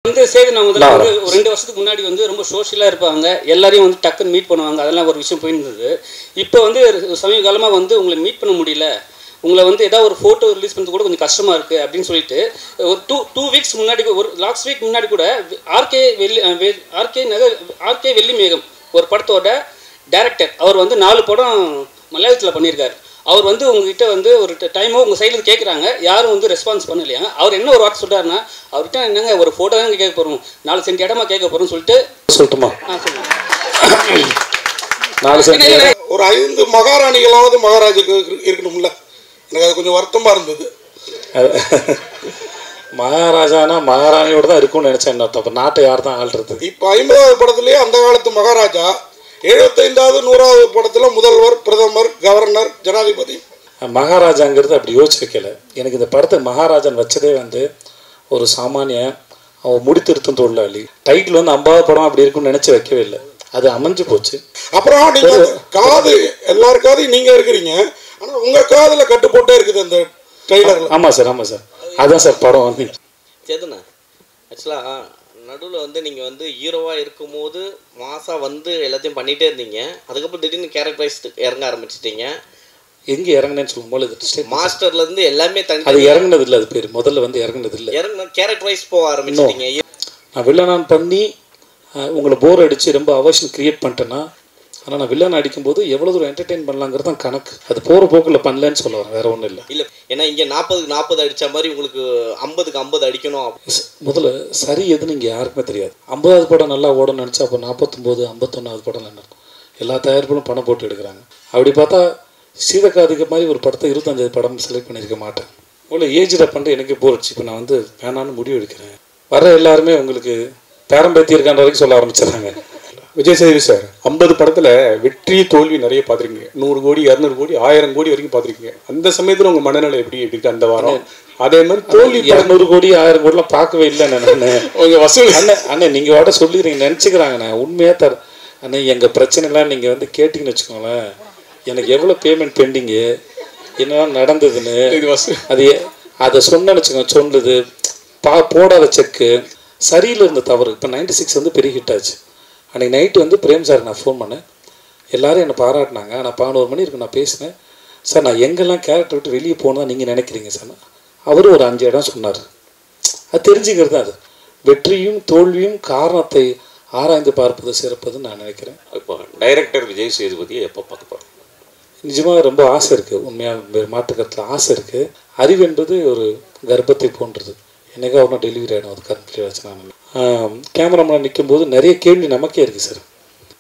வந்து சரி நான் முதல்ல வந்து ஒரு 2 வருஷத்துக்கு முன்னாடி வந்து ரொம்ப சோஷியலாக இருப்பாங்க, எல்லாரையும் வந்து டக்குன்னு மீட் பண்ணுவாங்க, அதெல்லாம் ஒரு விஷயம் போயிருந்தது. இப்போ வந்து சமீப காலமாக வந்து உங்களை மீட் பண்ண முடியல, உங்களை வந்து ஏதாவது ஒரு ஃபோட்டோ ரிலீஸ் பண்ணுறது கூட கொஞ்சம் கஷ்டமாக இருக்குது அப்படின்னு சொல்லிட்டு ஒரு டூ வீக்ஸ் முன்னாடி, ஒரு லாஸ்ட் வீக் முன்னாடி கூட ஆர்கே வெள்ளிமேகம் ஒரு படத்தோட டைரக்டர் அவர் வந்து 4 படம் மலையாளத்தில் பண்ணியிருக்காரு. அவர் வந்து உங்ககிட்ட வந்து ஒரு டைமோ உங்கள் சைடில் கேட்குறாங்க, யாரும் வந்து ரெஸ்பான்ஸ் பண்ணலையா. அவர் என்ன ஒரு வார்த்தை சொல்கிறாருன்னா, அவர்கிட்ட என்னங்க ஒரு ஃபோட்டோ தான் கேட்க போகிறோம், 4 சென்ட் இடமா கேட்க போகிறோம்னு சொல்லிட்டு சொல்லட்டுமா? சொல்லுங்கள். 4 சென்ட் ஒரு 5 மகாராணிகளாவது மகாராஜுக்கு இருக்கணும்ல. எனக்கு அது கொஞ்சம் வருத்தமாக இருந்தது. மகாராஜானா மகாராணியோட தான் இருக்கும்னு நினச்சேன். அப்போ நாட்டை யார் தான் ஆள்றது? இப்போ 50வது படத்துலேயே அந்த காலத்து மகாராஜா, 75வது 100வது படத்தில் முதல்வர், பிரதமர், கவர்னர், ஜனாதிபதி. மகாராஜாங்கிறது அப்படி யோசிச்சு வைக்கல. எனக்கு இந்த படத்தை மகாராஜன் வச்சதே வந்து ஒரு சாமானிய அவன் முடித்திருத்தும் தொழிலாளி. டைட்டில் வந்து 50வது படம் அப்படி இருக்கும்னு நினச்சி வைக்கவே இல்லை, அது அமைஞ்சு போச்சு. அப்புறம் நீங்கள் காது எல்லாருக்காவது நீங்கள் இருக்கிறீங்க, ஆனால் உங்கள் காதில் கட்டு போட்டே இருக்குது அந்த ட்ரெய்லரில். ஆமாம் சார், ஆமாம் சார், அதுதான் சார் படம் வந்து. சேதுண்ணா, ஆக்சுவலாக நடுவில் வந்து நீங்கள் வந்து ஹீரோவாக இருக்கும்போது மாசாக வந்து எல்லாத்தையும் பண்ணிகிட்டே இருந்தீங்க. அதுக்கப்புறம் திடீர்னு கேரக்டரைஸ் இறங்க ஆரம்பிச்சிட்டிங்க. எங்கே இறங்கினேன்னு சொல்லும்போது மாஸ்டர்லேருந்து எல்லாமே தனி அது இறங்கினது இல்லை. அது பேர் முதல்ல வந்து இறங்கினது இல்லை, கேரக்டரைஸ் போக ஆரம்பிச்சிட்டிங்க. நான் வில்லனான் பண்ணி உங்களை போர் அடித்து ரொம்ப அவசியம் க்ரியேட் பண்ணிட்டேன்னா, ஆனால் நான் வில்லன் அடிக்கும்போது எவ்வளோ தூரம் என்டர்டெயின் பண்ணலாங்கிறது தான் கணக்கு. அது போகிற போக்கில் பண்ணலன்னு சொல்ல வரேன், வேறு ஒன்றும் இல்லை. இல்லை, ஏன்னா இங்கே 40க்கு 40 அடித்த மாதிரி உங்களுக்கு 50க்கு 50 அடிக்கணும். முதல்ல சரி எதுன்னு இங்கே யாருக்குமே தெரியாது. 50வது படம் நல்லா ஓடணும்னு நினச்சா அப்போ 49 51வது படம் என்ன இருக்கும்? எல்லா தயாரிப்புகளும் பணம் போட்டு எடுக்கிறாங்க. அப்படி பார்த்தா சீதக்காதிக்க மாதிரி ஒரு படத்தை 25 படம் செலக்ட் பண்ணியிருக்க மாட்டேன். இவ்வளோ ஏஜில் பண்ணிட்டு எனக்கு போர்ச்சு. இப்போ நான் வந்து வேணான்னு முடிவு எடுக்கிறேன். வர எல்லாருமே உங்களுக்கு பேரம்பேத்தி இருக்கான்ற வரைக்கும் சொல்ல ஆரம்பிச்சிடுறாங்க. விஜய் சேதுபதி சார் 50 படத்தில் வெற்றி தோல்வி நிறைய பார்த்துருக்கீங்க. 100 கோடி 200 கோடி 1000 கோடி வரைக்கும் பார்த்துருக்கீங்க. அந்த சமயத்தில் உங்கள் மனநிலை எப்படி இருக்கு அந்த வாரம்? அதே மாதிரி தோல்வி 200 கோடி 1000 கோடிலாம் பார்க்கவே இல்லை. நான் உங்கள் வசூல் அண்ணன் நீங்கள் வாட்ட சொல்லிடுறீங்க நினச்சிக்கிறாங்கண்ணே. உண்மையாக அண்ணே எங்கள் பிரச்சனைலாம் நீங்கள் வந்து கேட்டிங்கன்னு வச்சுக்கோங்களேன், எனக்கு எவ்வளோ பேமெண்ட் பெண்டிங்கு, என்னெல்லாம் நடந்ததுன்னு அது அதை சொன்னேன்னு வச்சுக்கோங்க. சொன்னது போடாத செக்கு சரியில் இருந்த தவறு. இப்போ 96 வந்து பெரிய ஹிட் ஆச்சு. அன்றைக்கி நைட்டு வந்து பிரேம் சார் நான் ஃபோன் பண்ணேன், எல்லோரும் என்னை பாராட்டினாங்க. நான் 11 மணி இருக்கு நான் பேசினேன். சார் நான் எங்கெல்லாம் கேரக்டர் விட்டு வெளியே போகணும் நீங்கள் நினைக்கிறீங்க சார்? அவரும் ஒரு 5 இடம் சொன்னார். அது தெரிஞ்சுக்கிறது தான். அது வெற்றியும் தோல்வியும் காரணத்தை ஆராய்ந்து பார்ப்பது சிறப்பதுன்னு நான் நினைக்கிறேன். இப்போ டைரக்டர் விஜய் சேதுபதியை எப்போ பார்க்க போகிறோம்? நிஜமாக ரொம்ப ஆசை இருக்குது. உண்மையாக மாற்றுக்கருத்தில் ஆசை இருக்குது. அறிவு என்பது ஒரு கர்ப்பத்தை போன்றது, என்னைக்கா ஒன்றும் டெலிவரி ஆகிடும். அது கருத்தில் வச்சு நான் கேமராமேன் நிற்கும்போது நிறைய கேள்வி நமக்கே இருக்குது சார்.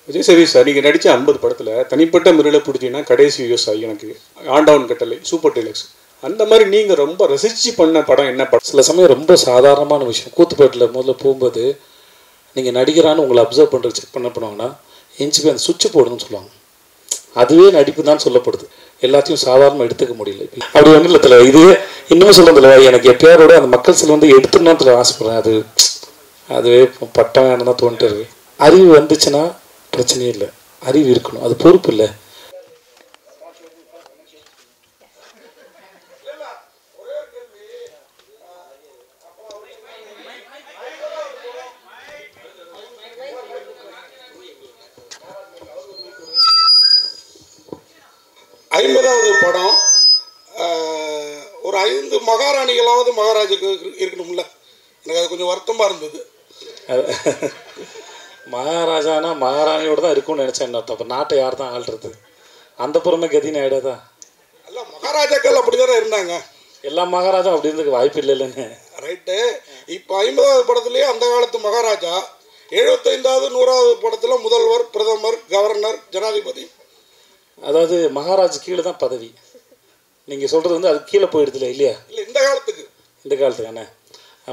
விஜய் சேதுபதி சார், நீங்கள் நடித்த 50 படத்தில் தனிப்பட்ட முறையில் பிடிச்சிங்கன்னா கடைசி விவசாயி, எனக்கு ஆண்டவன் கட்டளை, சூப்பர் டீலக்ஸ், அந்த மாதிரி நீங்கள் ரொம்ப ரசித்து பண்ண படம் என்ன படம்? சில சமயம் ரொம்ப சாதாரணமான விஷயம். கூத்துப்பேட்டில் முதல்ல போகும்போது நீங்கள் நடிகரான்னு உங்களை அப்சர்வ் பண்ணுறது செக் பண்ணுவாங்கன்னா எஞ்சி போய் அந்த சுவிட்சு போடுன்னு சொல்லுவாங்க. அதுவே நடிப்பு தான் சொல்லப்படுது. எல்லாத்தையும் சாதாரணமாக எடுத்துக்க முடியல. அப்படி ஒன்றும் இல்லை தலைவா. இதுவே இன்னும் சொல்லுறதில்ல, எனக்கு எப்பயாரோட அந்த மக்கள் சில வந்து எடுத்துடணும்னு ஆசைப்படுறேன். அதுவே பட்டம் வேணும் தான் தோன்ட்டு இருக்கு. அறிவு வந்துச்சுன்னா பிரச்சனையே இல்லை, அறிவு இருக்கணும், அது பொறுப்பு இல்லை. ஐம்பதாவது படம், ஒரு 5 மகாராணிகளாவது மகாராஜுக்கு இருக்கணும்ல. எனக்கு அது கொஞ்சம் வருத்தமாக இருந்தது. மகாராஜானா மகாராணியோட தான் இருக்கும்னு நினச்சேன். அப்போ நாட்டை யார் தான் ஆள்றது? அந்த புறமே கதின்னு ஆகிடாதா? அல்ல, மகாராஜாக்கள் அப்படி தானே இருந்தாங்க. எல்லா மகாராஜா அப்படி இருந்துக்கு வாய்ப்பு இல்லை இல்லைன்னு. ரைட்டு. இப்போ 50வது படத்துலேயே அந்த காலத்து மகாராஜா, 75வது 100வது படத்தில் முதல்வர், பிரதமர், கவர்னர், ஜனாதிபதி. அதாவது மகாராஜ் கீழே தான் பதவி. நீங்கள் சொல்கிறது வந்து அது கீழே போயிடுதுல இல்லையா? இல்லை, இந்த காலத்துக்கு அண்ணே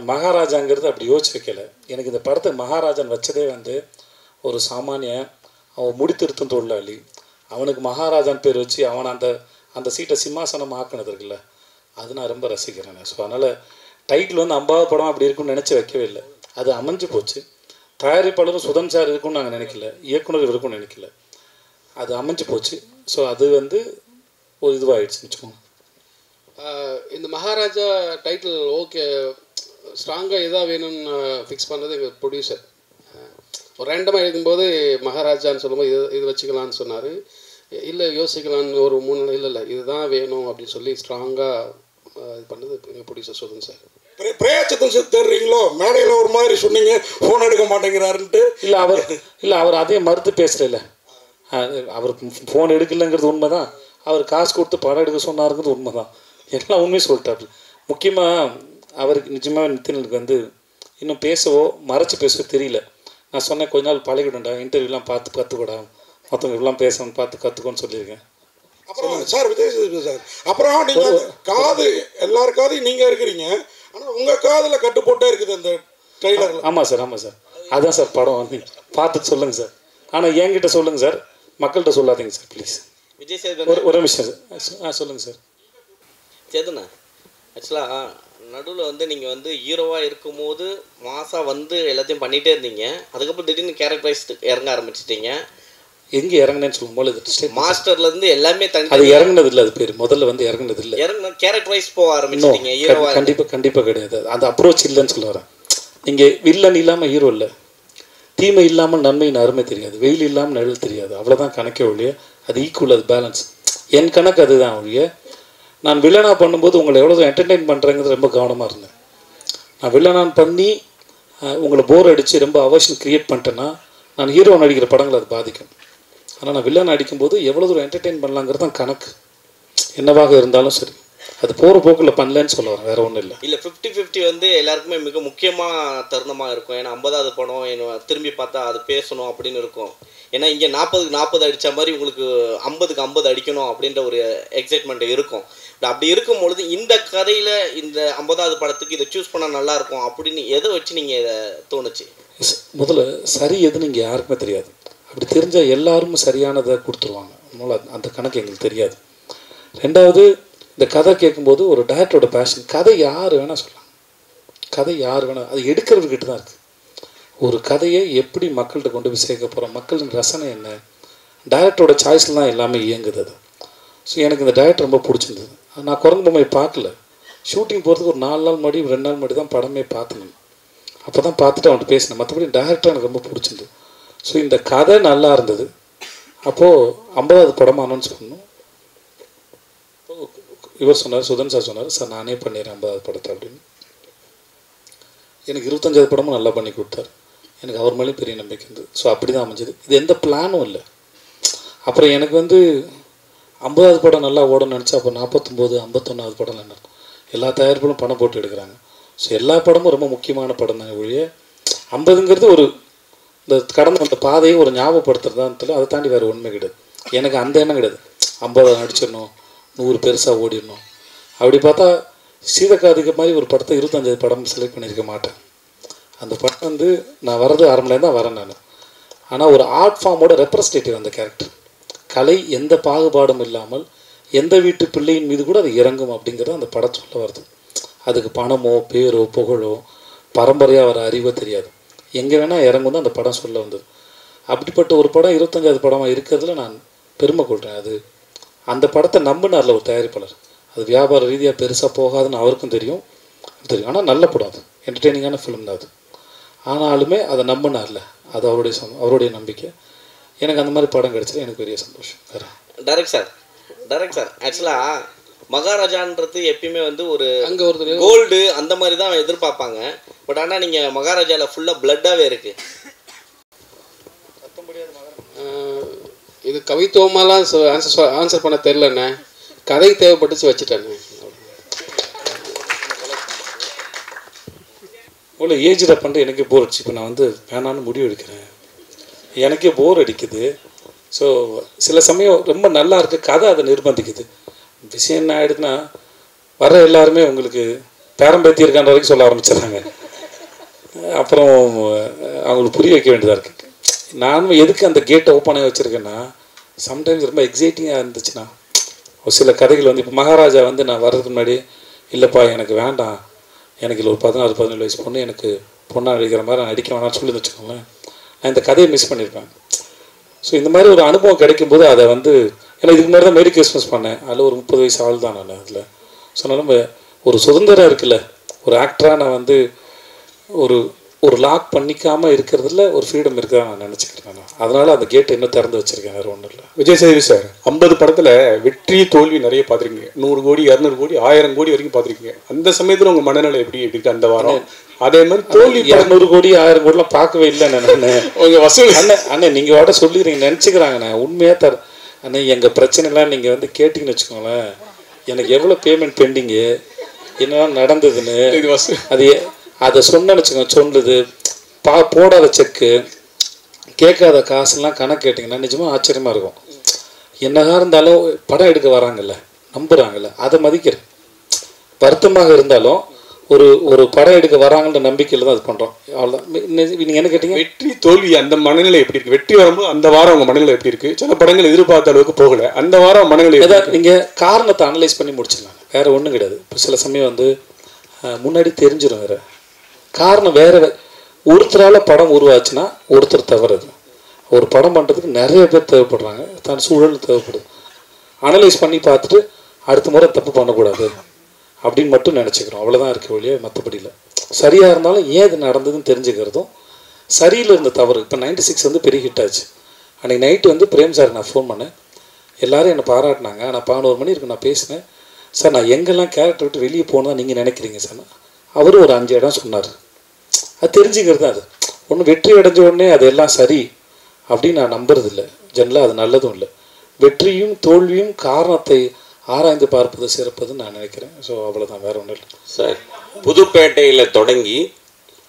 மகாராஜாங்கிறது அப்படி யோசிச்சு வைக்கல. எனக்கு இந்த படத்தை மகாராஜன் வச்சதே வந்து ஒரு சாமானிய அவன் முடித்திருத்தும் தொழிலாளி. அவனுக்கு மகாராஜான் பேர் வச்சு அவனை அந்த சீட்டை சிம்மாசனம் ஆக்கினது இருக்குல்ல, அது நான் ரொம்ப ரசிக்கிறேன். ஸோ அதனால் டைட்டில் வந்து 50வது படம் அப்படி இருக்குன்னு நினச்சி வைக்கவே இல்லை, அது அமைஞ்சு போச்சு. தயாரிப்பாளரும் சுதன் சார் இருக்குன்னு நாங்கள் நினைக்கல, இயக்குனர் இருக்குன்னு நினைக்கல, அது அமைஞ்சு போச்சு. ஸோ அது வந்து ஒரு இதுவாகிடுச்சுன்னு வச்சுக்கோங்க. இந்த மகாராஜா டைட்டில் ஓகே ஸ்ட்ராங்காக எதாக வேணும்னு ஃபிக்ஸ் பண்ணுறது எங்கள் ப்ரொடியூசர். ஒரு ரேண்டமாக எழுதும்போது மகாராஜான்னு சொல்லும்போது இது வச்சுக்கலான்னு சொன்னார். இல்லை யோசிக்கலான்னு ஒரு 3 நாள் இல்லை இதுதான் வேணும் அப்படின்னு சொல்லி ஸ்ட்ராங்காக இது பண்ணது எங்கள் ப்ரொடியூசர் சொல்லுங்க சார். பிரயாச்சத்தம் தேடுறீங்களோ? மேடையில் ஒரு மாதிரி சொன்னீங்க ஃபோன் எடுக்க மாட்டேங்கிறாருன்ட்டு. அவர் அதே மறுத்து பேசுகிறேன். அவர் ஃபோன் எடுக்கலைங்கிறது உண்மை தான். அவர் காசு கொடுத்து படம் எடுக்க சொன்னாருங்கிறது உண்மை தான். எல்லாம் உண்மையும் சொல்லிட்டாரு. முக்கியமாக அவருக்கு நிஜமாக நித்தினுக்கு வந்து இன்னும் பேசவோ மறைச்சி பேசவோ தெரியல. நான் சொன்னேன் கொஞ்ச நாள் பழகிடும்டா, இன்டர்வியூலாம் பார்த்து கற்றுக்கூடா, மற்றவங்க இப்படிலாம் பேசணும்னு பார்த்து கற்றுக்கோன்னு சொல்லியிருக்கேன். அப்புறம் சார் விஜய் சார், அப்புறம் நீங்கள் காது எல்லார் காதையும் நீங்கள் இருக்கிறீங்க, ஆனால் உங்கள் காதில் கட்டு போட்டே இருக்குது அந்த ட்ரெய்லரில். ஆமாம் சார் அதுதான் சார் படம் வந்து பார்த்துட்டு சொல்லுங்கள் சார். ஆனால் என்கிட்ட சொல்லுங்கள் சார், மக்கள்கிட்ட சொல்லாதீங்க சார் ப்ளீஸ். விஜய் சேதுபதி ஒரு நிமிஷம் சார். சொல்லுங்கள் சார். சேதுண்ணா, ஆக்சுவலாக நடுவில் வந்து நீங்கள் வந்து ஹீரோவாக இருக்கும்போது மாசாக வந்து எல்லாத்தையும் பண்ணிகிட்டே இருந்தீங்க. அதுக்கப்புறம் திடீர்னு கேரக்டரைஸ் இறங்க ஆரம்பிச்சிட்டிங்க. எங்கே இறங்கினேன்னு சொல்லும்போது மாஸ்டர்லேருந்து எல்லாமே தனி அது இறங்குனது இல்லை. அது பேர் முதல்ல வந்து இறங்குனது இல்லை. கேரக்டரைஸ் போக ஆரம்பிச்சிட்டிங்க ஹீரோவாக. கண்டிப்பாக கிடையாது. அந்த அப்ரோச் இல்லைன்னு சொல்ல வரேன். நீங்கள் வில்லன் இல்லாமல் ஹீரோ இல்லை, தீமை இல்லாமல் நன்மையின் அருமை தெரியாது, வெயில் இல்லாமல் நிழல் தெரியாது. அவ்வளோதான் கணக்கே ஒழிய. அது ஈக்குவல், அது பேலன்ஸ். என் கணக்கு அதுதான் ஒழிய. நான் வில்லனாக பண்ணும்போது உங்களை எவ்வளோ என்டர்டெயின் பண்ணுறேங்கிறது ரொம்ப கவனமாக இருந்தேன். நான் வில்லனான் பண்ணி உங்களை போர் அடித்து ரொம்ப அவசியம் க்ரியேட் பண்ணிட்டேன்னா நான் ஹீரோ நடிக்கிற படங்கள் அது பாதிக்கும். ஆனால் நான் வில்லன் அடிக்கும்போது எவ்வளோ தூரம் என்டர்டெயின் பண்ணலாங்கிறது தான் கணக்கு. என்னவாக இருந்தாலும் சரி, அது போகிற போக்கில் பண்ணலன்னு சொல்ல வரேன், வேறு ஒன்றும் இல்லை. இல்லை 50-50 வந்து எல்லாருக்குமே மிக முக்கியமான தருணமாக இருக்கும். ஏன்னா 50வது படம் என்ன திரும்பி பார்த்தா அது பேசணும் அப்படின்னு இருக்கும். ஏன்னா இங்கே 40க்கு 40 அடித்த மாதிரி உங்களுக்கு 50க்கு 50 அடிக்கணும் அப்படின்ற ஒரு எக்ஸைட்மெண்ட் இருக்கும். அப்படி இருக்கும் பொழுது இந்த கதையில் இந்த 50வது படத்துக்கு இதை சூஸ் பண்ணால் நல்லாயிருக்கும் அப்படின்னு எதை வச்சு நீங்கள் இதை தோணுச்சு? முதல்ல சரி எதுன்னு இங்கே யாருக்குமே தெரியாது. அப்படி தெரிஞ்சால் எல்லாரும் சரியானதை கொடுத்துருவாங்க. அதனால் அந்த கணக்கு எங்களுக்கு தெரியாது. ரெண்டாவது, இந்த கதை கேட்கும்போது ஒரு டைரக்டரோட பேஷன். கதை யார் வேணால் சொல்லலாம், கதை யார் வேணால், அது எடுக்கிறவர்கிட்ட தான் இருக்குது. ஒரு கதையை எப்படி மக்கள்கிட்ட கொண்டு போய் சேர்க்க போகிறோம், மக்களின் ரசனை என்ன, டைரக்டரோட சாய்ஸில் தான் எல்லாமே இயங்குது. அது ஸோ எனக்கு இந்த டைரக்டர் ரொம்ப பிடிச்சிருந்தது. நான் குரங்கு பொம்மையை பார்க்கல, ஷூட்டிங் போகிறதுக்கு ஒரு 4 நாள் முன்னாடி 2 நாள் முன்னாடி தான் படமே பார்த்தேன். அப்போ தான் பார்த்துட்டு அவன்கிட்ட பேசினேன். மற்றபடி டைரக்டர் எனக்கு ரொம்ப பிடிச்சிருந்தது. ஸோ இந்த கதை நல்லா இருந்தது. அப்போது 50வது படமாக அனௌன்ஸ் பண்ணணும். இவர் சொன்னார், சுதன் சார் சொன்னார், சார் நானே பண்ணிடுறேன் 50வது படத்தை அப்படின்னு. எனக்கு 25வது படமும் நல்லா பண்ணி கொடுத்தார். எனக்கு அவர் மேலேயும் பெரிய நம்பிக்கை இருந்தது. ஸோ அப்படி தான் அமைஞ்சது. இது எந்த பிளானும் இல்லை. அப்புறம் எனக்கு வந்து 50வது படம் நல்லா ஓடணும்னு நினச்சா அப்போ 49, 51வது படம் என்ன எல்லா தயாரிப்புகளும் பணம் போட்டு எடுக்கிறாங்க. ஸோ எல்லா படமும் ரொம்ப முக்கியமான படம் தான் ஒழிய 50ங்கிறது ஒரு இந்த கடந்து அந்த பாதையை ஒரு ஞாபகப்படுத்துறதான்னு தெரியல. அதை தாண்டி வேறு உண்மை கிடையாது. எனக்கு அந்த எண்ணம் கிடையாது 50 நடிச்சிடணும், 100 பெருசாக ஓடிடணும். அப்படி பார்த்தா சீதக்காதிக்க மாதிரி ஒரு படத்தை 25 படம் செலக்ட் பண்ணியிருக்க மாட்டேன். அந்த படம் வந்து நான் வர்றது 1/2 மணி நேரம் தான் வரேன் நான். ஆனால் ஒரு ஆர்ட் ஃபார்மோட ரெப்ரஸன்டேட்டிவ் அந்த கேரக்டர். கலை எந்த பாகுபாடும் இல்லாமல் எந்த வீட்டு பிள்ளையின் மீது கூட அது இறங்கும் அப்படிங்கிறது அந்த படம் சொல்ல வருது. அதுக்கு பணமோ பேரோ புகழோ பரம்பரையாக வர அறிவோ தெரியாது, எங்கே வேணால் இறங்கும் தான் அந்த படம் சொல்ல வந்தது. அப்படிப்பட்ட ஒரு படம் 25வது படமாக இருக்கிறதுல நான் பெருமை கொள்கிறேன். அது அந்த படத்தை நம்பினார்ல ஒரு தயாரிப்பாளர். அது வியாபார ரீதியாக பெருசாக போகாதுன்னு அவருக்கும் தெரியும். ஆனால் நல்ல படம், அது என்டர்டெய்னிங்கான ஃபிலிம் தான் அது. ஆனாலுமே அதை நம்பினார்ல, அது அவருடைய நம்பிக்கை. எனக்கு அந்த மாதிரி படம் கிடைச்சது எனக்கு பெரிய சந்தோஷம். டைரக்ட் சார் ஆக்சுவலாக மகாராஜான்றது எப்பயுமே வந்து ஒரு கோல்டு அந்த மாதிரி தான் எதிர்பார்ப்பாங்க. பட் ஆனால் நீங்கள் மகாராஜாவில் ஃபுல்லாக பிளட்டாகவே இருக்கு. இது கவித்துவமாலாம் ஆன்சர் பண்ண தெரிலண்ணே, கதை தேவைப்பட்டுச்சு வச்சுட்டேண்ணே. இவ்வளோ ஏஜில் பண்ணுற எனக்கே போர் அடிச்சு. இப்போ நான் வந்து வேணான்னு முடிவு எடுக்கிறேன், எனக்கே போர் அடிக்குது. ஸோ சில சமயம் ரொம்ப நல்லா இருக்குது, கதை அதை நிர்பந்திக்குது. விஷயம் என்ன ஆகிடுதுன்னா வர எல்லாருமே உங்களுக்கு பேரம்பேத்தி இருக்கான்ற வரைக்கும் சொல்ல ஆரம்பிச்சிடுறாங்க. அப்புறம் அவங்களுக்கு புரிய வைக்க வேண்டியதாக இருக்குது. நானும் எதுக்கு அந்த கேட்டை ஓப்பனாக வச்சுருக்கேன்னா, சம்டைம்ஸ் ரொம்ப எக்ஸைட்டிங்காக இருந்துச்சுன்னா ஒரு சில கதைகள் வந்து இப்போ மகாராஜா வந்து நான் வர்றதுக்கு முன்னாடி இல்லைப்பா எனக்கு வேண்டாம், எனக்கு இல்லை ஒரு 16-17 வயசு பொண்ணு எனக்கு பொண்ணாக நடிக்கிற மாதிரி நான் நடிக்க வேணாம்னு சொல்லி வச்சுக்கோங்களேன், நான் இந்த கதையை மிஸ் பண்ணியிருப்பேன். ஸோ இந்த மாதிரி ஒரு அனுபவம் கிடைக்கும்போது அதை வந்து ஏன்னா இதுக்கு முன்னாடி தான் மேரி கிறிஸ்மஸ் பண்ணேன், அதில் ஒரு 30 வயசு ஆள் தான் நான் அதில். ஸோ நம்ம ஒரு சுதந்திரம் இருக்குல்ல, ஒரு ஆக்டராக நான் வந்து ஒரு ஒரு லாக் பண்ணிக்காமல் இருக்கிறதுல ஒரு ஃப்ரீடம் இருக்கா நான் நினச்சிக்கிறேன். நான் அதனால் அந்த கேட்டை இன்னும் திறந்து வச்சுருக்கேன், வேறு ஒன்றும் இல்லை. விஜய் சேதுபதி சார் 50 படத்தில் வெற்றி தோல்வி நிறைய பார்த்துருக்கீங்க. 100 கோடி 200 கோடி 1000 கோடி வரைக்கும் பார்த்துருக்கீங்க. அந்த சமயத்தில் உங்கள் மனநிலை எப்படி இருக்கு அந்த வாரம்? அதே மாதிரி தோல்வி 200 கோடி 1000 கோடிலாம் பார்க்கவே இல்லை நான். உங்கள் வசூல் அண்ணே நீங்கள் வாட சொல்லிடுறீங்க நினச்சிக்கிறாங்கண்ணே. உண்மையாக அண்ணே எங்கள் பிரச்சனைலாம் நீங்கள் வந்து கேட்டிங்கன்னு வச்சுக்கோங்களேன், எனக்கு எவ்வளோ பேமெண்ட் பெண்டிங்கு, என்னெல்லாம் நடந்ததுன்னு அது அதை சொன்னேன்னு வச்சுக்கோங்க. சொல்லுது போடாத செக்கு, கேட்காத காசுலாம் கணக்கு கேட்டிங்கன்னா நிஜமாக ஆச்சரியமாக இருக்கும். என்னதான் இருந்தாலும் படம் எடுக்க வராங்கல்ல, நம்புகிறாங்கல்ல, அதை மதிக்கிறேன். வருத்தமாக இருந்தாலும் ஒரு ஒரு படம் எடுக்க வராங்கன்ற நம்பிக்கையில் தான் அது பண்ணுறோம். அவ்வளோதான். நீங்கள் என்ன கேட்டீங்க? வெற்றி தோல்வி அந்த மனநிலை எப்படி இருக்குது? வெற்றி வரும்போது அந்த வாரம் உங்கள் மனநிலை எப்படி இருக்குது? சில படங்கள் எதிர்பார்த்த அளவுக்கு போகலை, அந்த வாரம் மனநிலை ஏதாவது நீங்கள் காரணத்தை அனலைஸ் பண்ணி முடிச்சிடலாம், வேறு ஒன்றும் கிடையாது. இப்போ சில சமயம் வந்து முன்னாடி தெரிஞ்சிடும், வேறு காரணம் வேறு. ஒருத்தரால் படம் உருவாச்சுன்னா ஒருத்தர் தவறுது. ஒரு படம் பண்ணுறதுக்கு நிறைய பேர் தேவைப்படுறாங்க, தன் சூழல் தேவைப்படுது. அனலைஸ் பண்ணி பார்த்துட்டு அடுத்த முறை தப்பு பண்ணக்கூடாது அப்படின்னு மட்டும் நினச்சிக்கிறோம். அவ்வளோதான் இருக்க வழியே, மற்றபடி இல்லை. சரியாக இருந்தாலும் ஏன் இது நடந்ததுன்னு தெரிஞ்சுக்கிறதும், சரியில் இருந்த தவறு. இப்போ 96 வந்து பெரிய ஹிட் ஆச்சு. அன்றைக்கி நைட்டு வந்து பிரேம் சார் நான் ஃபோன் பண்ணேன், எல்லோரும் என்னை பாராட்டினாங்க. நான் 11 மணி இருக்கு நான் பேசினேன். சார் நான் எங்கெல்லாம் கேரக்டர் விட்டு வெளியே போகணும் நீங்கள் நினைக்கிறீங்க சார்? அவரும் ஒரு 5 இடம் சொன்னார். அது தெரிஞ்சுக்கிறது தான். அது ஒன்று வெற்றி அடைஞ்ச உடனே அது எல்லாம் சரி அப்படின்னு நான் நம்புறது இல்லை. ஜெனரலாக அது நல்லதும் இல்லை. வெற்றியும் தோல்வியும் காரணத்தை ஆராய்ந்து பார்ப்பது சிறப்பதுன்னு நான் நினைக்கிறேன். ஸோ அவ்வளோதான், வேறு ஒன்றும் இல்லை சார். புதுப்பேட்டையில் தொடங்கி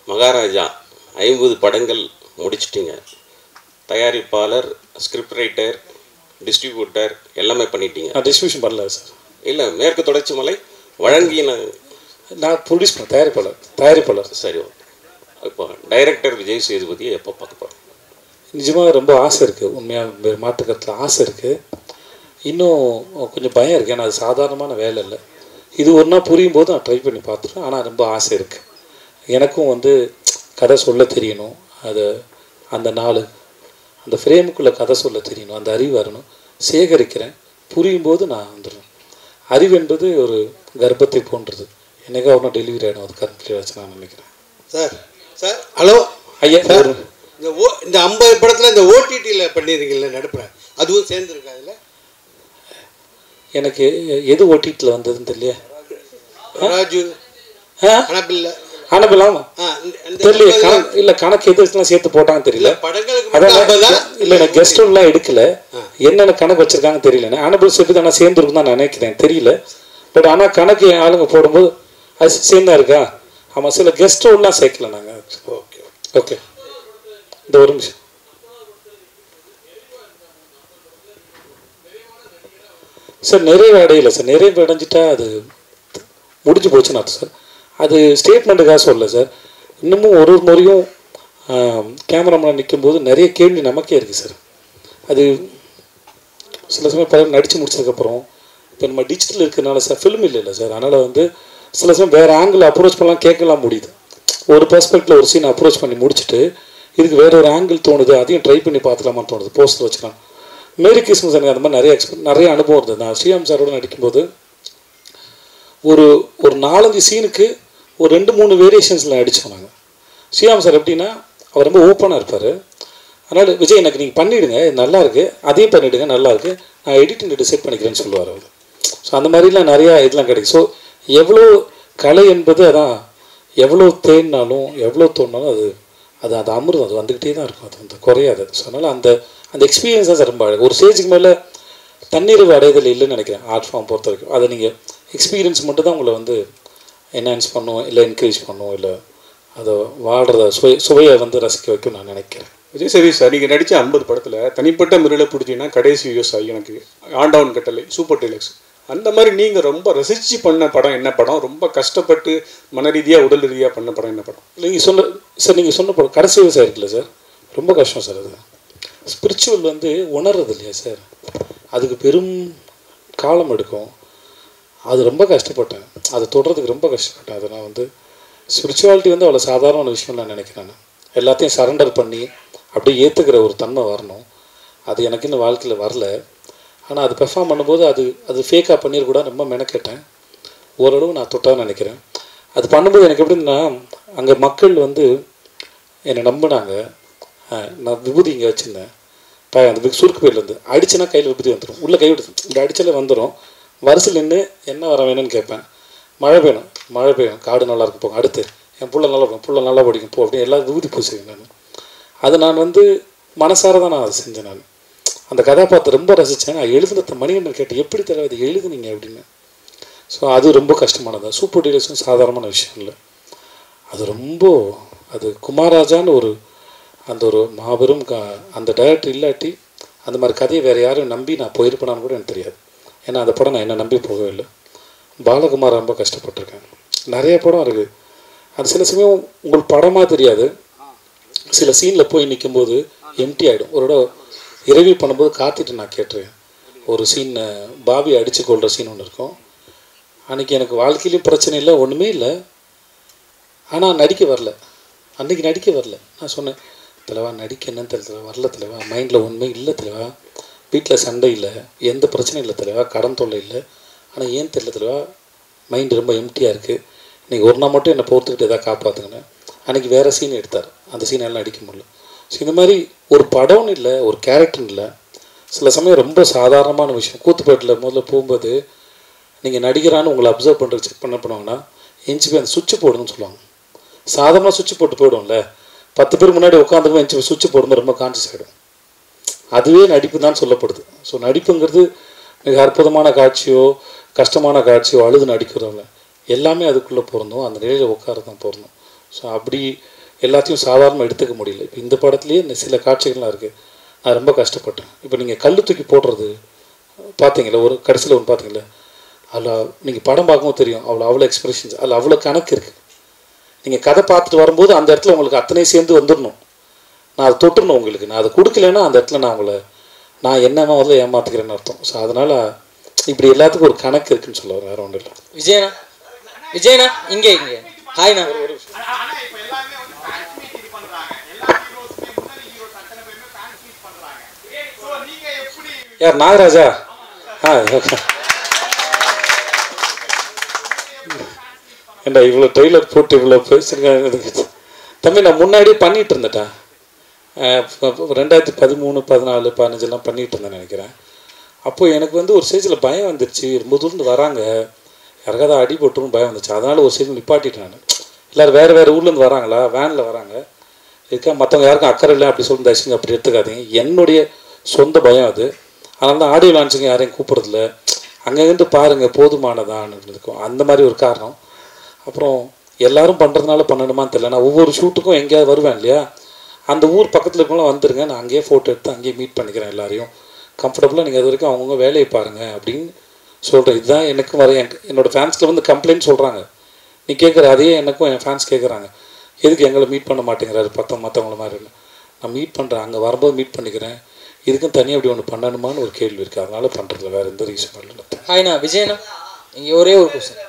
மகாராஜா 50 படங்கள் முடிச்சிட்டிங்க. தயாரிப்பாளர், ஸ்கிரிப்ட் ரைட்டர், டிஸ்ட்ரிபியூட்டர் எல்லாமே பண்ணிட்டீங்க. நான் டிஸ்ட்ரிபியூஷன் பண்ணல சார். இல்லை, மேற்கு தொடர்ச்சி மலை வழங்கின நான் ப்ரொடியூஸ் பண்ண தயாரிப்பாளர். சரி, ஓகே. இப்போ டைரக்டர் விஜய் சேதுபதியை எப்போ பார்க்க போகிறோம்? நிஜமாக ரொம்ப ஆசை இருக்குது. உண்மையாக மாற்றுக்கருத்தில் ஆசை இருக்குது. இன்னும் கொஞ்சம் பயம் இருக்குது. ஏன்னா அது சாதாரணமான வேலை இல்லை. இது ஒரு நாள் புரியும் போது நான் ட்ரை பண்ணி பார்த்துருவேன். ஆனால் ரொம்ப ஆசை இருக்குது. எனக்கும் வந்து கதை சொல்ல தெரியணும். அது அந்த நாள் அந்த ஃப்ரேமுக்குள்ளே கதை சொல்ல தெரியணும். அந்த அறிவு வரணும். சேகரிக்கிறேன். புரியும் போது நான் வந்துடுவேன். அறிவு என்பது ஒரு கர்ப்பத்தை போன்றது. என்னைக்கா ஒன்றும் டெலிவரி ஆகிடும், அது கம்ப்ளீட் ஆச்சு நான் நினைக்கிறேன். சார் ஹலோ ஐயா சார், இந்த 50 படத்தில் இந்த ஓடிடியில் பண்ணியிருக்கீங்கள நடுப்புறேன், அதுவும் சேர்ந்துருக்கா அதில்? எனக்கு எது ஓடிடியில் வந்ததுன்னு தெரியல. ராஜு அனுப்பலாம் தெரியல. இல்லை கணக்கு எதுலாம் சேர்த்து போட்டாங்கன்னு தெரியல. அதான் இல்லை, நான் கெஸ்ட் ரூம்லாம் எடுக்கல. என்னென்ன கணக்கு வச்சுருக்காங்கன்னு தெரியல. அனுபவம் சேர்த்து நான் சேர்ந்துருக்கும் தான் நினைக்கிறேன், தெரியல. பட் ஆனால் கணக்கு என் ஆளுங்க போடும்போது அது சேர்ந்தா இருக்கா? ஆமாம், சில கெஸ்ட் ரூம்லாம் சேர்க்கல நாங்கள். ஓகே ஓகே, இந்த ஒரு நிமிஷம். சார் நிறைவு அடையலை சார். நிறைவு அடைஞ்சிட்டா அது முடிஞ்சு போச்சுன்னு அர்த்தம் சார். அது ஸ்டேட்மெண்ட்டுக்காக சொல்லலை சார். இன்னமும் ஒரு முறையும் கேமராமேன் நிற்கும்போது நிறைய கேள்வி நமக்கே இருக்குது சார். அது சில சமயம் பலர் நடித்து முடிச்சதுக்கப்புறம் இப்போ நம்ம டிஜிட்டல் இருக்கிறதுனால சார், ஃபிலிம் இல்லை சார். அதனால் வந்து சில சமயம் வேறு ஆங்கிள் அப்ரோச் பண்ணலாம், கேட்கலாம் முடியுது. ஒரு பெர்ஸ்பெக்டில் ஒரு சீன் அப்ரோச் பண்ணி முடிச்சுட்டு இதுக்கு வேறு ஒரு ஆங்கிள் தோணுது, அதையும் ட்ரை பண்ணி பார்த்துலாமான்னு தோணுது. போஸ்டர் வச்சுக்கலாம். மேரி கிறிஸ்மஸ் எனக்கு அந்த மாதிரி நிறைய அனுபவம் இருந்தது. நான் ஸ்ரீராம் சாரோட நடிக்கும்போது ஒரு 4-5 சீனுக்கு ஒரு 2-3 வேரியேஷன்ஸில் நடித்தோம் நாங்கள். ஸ்ரீராம் சார் எப்படின்னா அவர் ரொம்ப ஓப்பனாக இருப்பார். அதனால் விஜய் எனக்கு நீங்கள் பண்ணிவிடுங்க, நல்லா இருக்குது, அதையும் பண்ணிவிடுங்க, நல்லாயிருக்கு, நான் எடிட்டிங் டிசைட் பண்ணிக்கிறேன்னு சொல்லுவார் அவர். ஸோ அந்த மாதிரிலாம் நிறையா இதெல்லாம் கிடைக்கும். ஸோ எவ்வளோ கலை என்பது அதான், எவ்வளோ தேடினாலும் எவ்வளோ தோணினாலும் அது அது அமிர்தம், அது வந்துக்கிட்டே தான் இருக்கும், அது வந்து குறையாது. ஸோ அதனால் அந்த எக்ஸ்பீரியன்ஸ் தான் சார் ரொம்ப அழகு. ஒரு ஸ்டேஜுக்கு மேலே தண்ணீர் அடைதல் இல்லைன்னு நினைக்கிறேன் ஆர்ட் ஃபார்ம் பொறுத்த வரைக்கும். அதை நீங்கள் எக்ஸ்பீரியன்ஸ் மட்டும் தான் உங்களை வந்து என்ஹான்ஸ் பண்ணும், இல்லை என்கரேஜ் பண்ணும், இல்லை அதை வாழ்கிறத சுவையை வந்து ரசிக்க வைக்கும் நான் நினைக்கிறேன். விஜய் சேதுபதி சார், நீங்கள் நடித்த 50 படத்தில் தனிப்பட்ட முறையில் பிடிச்சிங்கன்னா கடைசி விவசாயி, எனக்கு ஆண்டவன் கட்டளை, சூப்பர் டீலக்ஸ், அந்த மாதிரி நீங்கள் ரொம்ப ரசித்து பண்ண படம் என்ன படம்? ரொம்ப கஷ்டப்பட்டு மன ரீதியாக உடல் ரீதியாக பண்ண படம் என்ன படம்? நீங்கள் சொன்ன படம் கடைசி விவசாயம் இருக்குல்ல சார், ரொம்ப கஷ்டம் சார். அது ஸ்பிரிச்சுவல் வந்து உணர்றது இல்லையா சார், அதுக்கு பெரும் காலம் எடுக்கும். அது ரொம்ப கஷ்டப்பட்டேன், அதை தொடர்றதுக்கு ரொம்ப கஷ்டப்பட்டேன். அதை நான் வந்து ஸ்பிரிச்சுவாலிட்டி வந்து அவ்வளோ சாதாரண விஷயம் நான் நினைக்கிறேன். எல்லாத்தையும் சரண்டர் பண்ணி அப்படியே ஏற்றுக்கிற ஒரு தன்மை வரணும். அது எனக்கு இன்னும் வாழ்க்கையில் வரல. ஆனால் அது பெர்ஃபார்ம் பண்ணும்போது அது ஃபேக்காக பண்ணிடக்கூடாது, ரொம்ப மெனக்கேட்டேன். ஓரளவு நான் தொட்டான்னு நினைக்கிறேன். அது பண்ணும்போது எனக்கு எப்படின்னா அங்கே மக்கள் வந்து என்னை நம்பினாங்க. நான் விபூதி இங்கே வச்சுருந்தேன் அந்த சுருக்கு பயிலேருந்து அடிச்சுன்னா கையில் விபூதி வந்துடும், உள்ளே கை விடுது, இப்படி அடித்தாலே வந்துடும். வரிசையில் நின்று என்ன வர வேணும்னு கேட்பேன். மழை பெய்யும், காடு நல்லா இருக்கும் போங்க, அடுத்து என் புள்ள நல்லா இருக்கும், புள்ள நல்லா படிக்கும் போ அப்படின்னு எல்லோரும் விபூதி பூசுவேன் நான். அது நான் வந்து மனசார தான் நான் அதை செஞ்சேன். நான் அந்த கதாபாத்திரம் ரொம்ப ரசித்தேன். நான் எழுதுனத மணிகண்டன் கேட்டு எப்படி தலைவர் இதை எழுதுனீங்க அப்படின்னு. ஸோ அது ரொம்ப கஷ்டமானது. சூப்பர் டீலர்ஸும் சாதாரணமான விஷயம் இல்லை. அது ரொம்ப அது குமாரராஜான்னு ஒரு மாபெரும் அந்த டைரக்டர் இல்லாட்டி அந்த மாதிரி கதையை வேறு யாரும் நம்பி நான் போயிருப்பேனான்னு கூட எனக்கு தெரியாது. ஏன்னா அந்த படம் நான் என்னை நம்பி போகவே இல்லை. பாலகுமார் ரொம்ப கஷ்டப்பட்டிருக்கேன். நிறைய படம் இருக்குது. அது சில சமயம் உங்களுக்கு படமாக தெரியாது. சில சீனில் போய் நிற்கும்போது எம்டி ஆகிடும். ஒரு இடம் இரவி பண்ணும்போது காத்திட்டு நான் கேட்டிருக்கேன். ஒரு சீன் பாபி அடித்து கொள்கிற சீன் ஒன்று இருக்கும். அன்றைக்கி எனக்கு வாழ்க்கையிலையும் பிரச்சனை இல்லை, ஒன்றுமே இல்லை. ஆனால் நடிக்க வரல, அன்றைக்கி நடிக்க வரல. நான் சொன்னேன், தலைவா நடிக்க என்னன்னு தெரியல, வரல தலைவா, மைண்டில் ஒன்றுமே இல்லை தலைவா, வீட்டில் சண்டை இல்லை, எந்த பிரச்சனையும் இல்லை தலைவா, கடன் தொல்லை இல்லை, ஆனால் ஏன் தெரியல தலைவா, மைண்டு ரொம்ப எம்டியாக இருக்குது, இன்றைக்கி ஒரு நாள் மட்டும் என்னை பொறுத்துக்கிட்டு எதாவது காப்பாற்றுங்கண்ணே. அன்றைக்கி வேறு சீன் எடுத்தார், அந்த சீன் எல்லாம் நடிக்க முடியல. ஸோ இந்த மாதிரி ஒரு படம்னு இல்லை, ஒரு கேரக்டர்னு இல்லை, சில சமயம் ரொம்ப சாதாரணமான விஷயம். கூத்துப்பேட்டில் முதல்ல போகும்போது நீங்கள் நடிகரான்னு உங்களை அப்சர்வ் பண்ணுறது செக் பண்ணுவாங்கன்னா எஞ்சி போய் அந்த சுவிட்சு போடுங்கன்னு சொல்லுவாங்க. சாதாரணமாக சுவிட்சு போட்டு போயிடும்ல, 10 பேர் முன்னாடி உட்காந்துக்கும் எஞ்சி போய் சுவிட்சு போடும்போது ரொம்ப கான்சியஸ் ஆகிடும். அதுவே நடிப்பு தான் சொல்லப்படுது. ஸோ நடிப்புங்கிறது மிக அற்புதமான காட்சியோ கஷ்டமான காட்சியோ அழுது நடிக்கிறவங்க எல்லாமே அதுக்குள்ளே பொருந்தும், அந்த நிலையில் உட்கார தான் பொருந்தும். ஸோ அப்படி எல்லாத்தையும் சாதாரணமாக எடுத்துக்க முடியல. இப்போ இந்த படத்துலேயே சில காட்சிகள்லாம் இருக்குது, நான் ரொம்ப கஷ்டப்பட்டேன். இப்போ நீங்கள் கல் தூக்கி போடுறது பார்த்தீங்களா, ஒரு கடைசியில் ஒன்று பார்த்தீங்களா, அதில் நீங்கள் படம் பார்க்கவும் தெரியும், அவ்வளோ எக்ஸ்பிரஷன்ஸ், அதில் அவ்வளோ கணக்கு இருக்குது. நீங்கள் கதை பார்த்துட்டு வரும்போது அந்த இடத்துல உங்களுக்கு அத்தனை சேர்ந்து வந்துடணும். நான் அதை தொட்டுடணும் உங்களுக்கு. நான் அதை கொடுக்கலன்னா அந்த இடத்துல நான் என்னென்ன முதல்ல ஏமாற்றிக்கிறேன்னு அர்த்தம். ஸோ அதனால் இப்படி எல்லாத்துக்கும் ஒரு கணக்கு இருக்குன்னு சொல்ல வேறு ஒன்றும் இல்லை. விஜயண்ணா இங்கே ஹாய்ண்ணா. யார் நாகராஜா? ஏண்டா இவ்வளோ ட்ரெய்லர் போட்டு இவ்வளோ பேசியிருக்காங்க தம்பி. நான் முன்னாடியே பண்ணிகிட்டு இருந்தேன்டா, 2013, 14, 15 பண்ணிகிட்டு இருந்தேன்னு நினைக்கிறேன். அப்போது எனக்கு ஒரு ஸ்டேஜில் பயம் வந்துருச்சு, ரொம்ப தூரம் வராங்க, யாருக்காவது அடி போட்டுரும் பயம் வந்துச்சு. அதனால் ஒரு ஸ்டேஜில் நிப்பாட்டிட்டேன் நான். எல்லோரும் வேறு ஊர்லேருந்து வராங்களா, வேனில் வராங்க, இருக்கா மற்றவங்க யாருக்கும் அக்கறை இல்லை அப்படி சொல்லி தயவுசெய்து அப்படி எடுத்துக்காதீங்க. என்னுடைய சொந்த பயம் அது. அதனால தான் ஆடியோ லான்ச்சுங்க யாரையும் கூப்பிட்றதில்ல, அங்கேருந்து பாருங்கள் போதுமானதான்னு இருக்கும். அந்த மாதிரி ஒரு காரணம். அப்புறம் எல்லோரும் பண்ணுறதுனால பண்ணணுமான்னு தெரியல. நான் ஒவ்வொரு ஷூட்டுக்கும் எங்கேயாவது வருவேன் இல்லையா, அந்த ஊர் பக்கத்தில் இருக்கவங்களாம் வந்துருங்க, நான் அங்கேயே ஃபோட்டோ எடுத்து அங்கேயே மீட் பண்ணிக்கிறேன் எல்லாரையும் கம்ஃபர்டபுளாக, நீங்கள் அது வரைக்கும் அவங்கவுங்க வேலையை பாருங்கள் அப்படின்னு சொல்கிறேன். இதுதான் எனக்கும் என்னோடய ஃபேன்ஸில் கம்ப்ளைண்ட் சொல்கிறாங்க. நீ கேட்குற அதே எனக்கும் என் ஃபேன்ஸ் கேட்குறாங்க, எதுக்கு எங்களை மீட் பண்ண மாட்டேங்கிறாரு மற்றவங்கள மாதிரி. நான் மீட் பண்ணுறேன், அங்கே வரும்போது மீட் பண்ணிக்கிறேன், இதுக்கும் தனியாக அப்படி ஒன்று பண்ணணுமான்னு ஒரு கேள்வி இருக்குது. அதனால் பண்ணுறதில்ல, வேறு எந்த ரீசனும் இல்லை. ஹாய்ண்ணா. விஜயண்ணா இங்கே ஒரே ஒரு கொஸ்டின்.